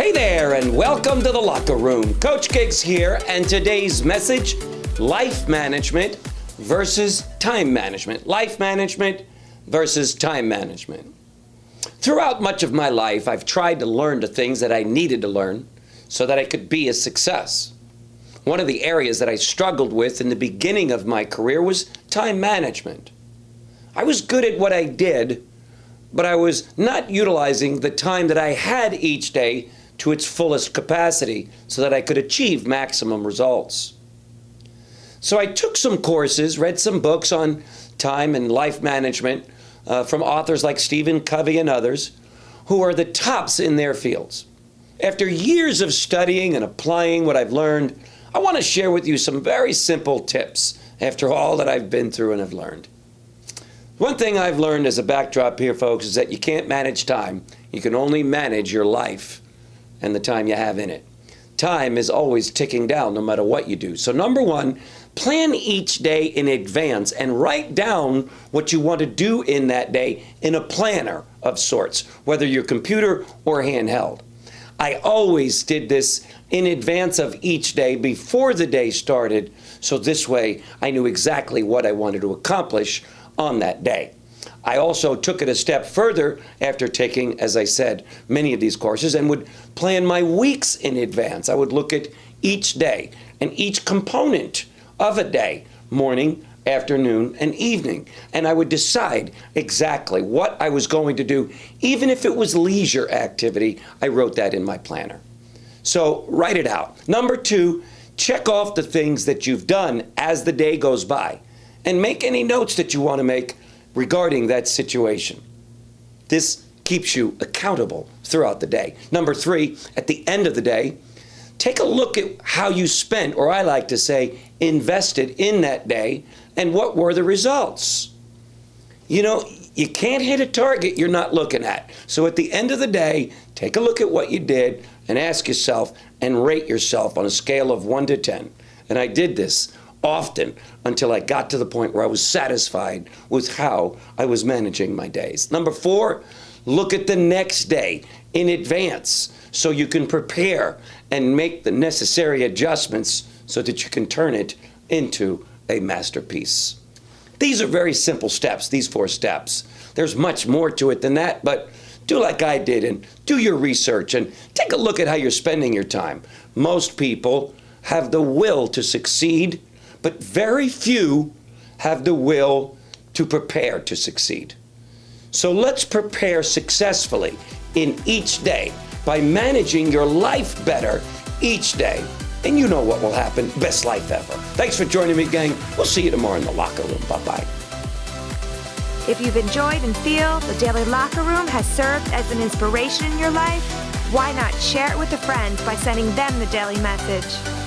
Hey there, and welcome to the Locker Room. Coach Giggs here, and today's message, life management versus time management. Life management versus time management. Throughout much of my life, I've tried to learn the things that I needed to learn so that I could be a success. One of the areas that I struggled with in the beginning of my career was time management. I was good at what I did, but I was not utilizing the time that I had each day to its fullest capacity so that I could achieve maximum results. So I took some courses, read some books on time and life management from authors like Stephen Covey and others who are the tops in their fields. After years of studying and applying what I've learned, I want to share with you some very simple tips after all that I've been through and have learned. One thing I've learned as a backdrop here, folks, is that you can't manage time. You can only manage your life and the time you have in it. Time is always ticking down no matter what you do. So number one, plan each day in advance and write down what you want to do in that day in a planner of sorts, whether your computer or handheld. I always did this in advance of each day before the day started, so this way I knew exactly what I wanted to accomplish on that day. I also took it a step further after taking, as I said, many of these courses and would plan my weeks in advance. I would look at each day and each component of a day, morning, afternoon, and evening. And I would decide exactly what I was going to do. Even if it was leisure activity, I wrote that in my planner. So write it out. Number two, check off the things that you've done as the day goes by and make any notes that you want to make regarding that situation. This keeps you accountable throughout the day. Number three, at the end of the day, take a look at how you spent, or I like to say, invested in that day, and what were the results. You know, you can't hit a target you're not looking at. So at the end of the day, take a look at what you did and ask yourself and rate yourself on a scale of 1 to 10. And I did this often until I got to the point where I was satisfied with how I was managing my days. Number four, look at the next day in advance so you can prepare and make the necessary adjustments so that you can turn it into a masterpiece. These are very simple steps, these 4 steps. There's much more to it than that, but do like I did and do your research and take a look at how you're spending your time. Most people have the will to succeed, but very few have the will to prepare to succeed. So let's prepare successfully in each day by managing your life better each day. And you know what will happen. Best life ever. Thanks for joining me, gang. We'll see you tomorrow in the locker room. Bye-bye. If you've enjoyed and feel the Daily Locker Room has served as an inspiration in your life, why not share it with a friend by sending them the daily message?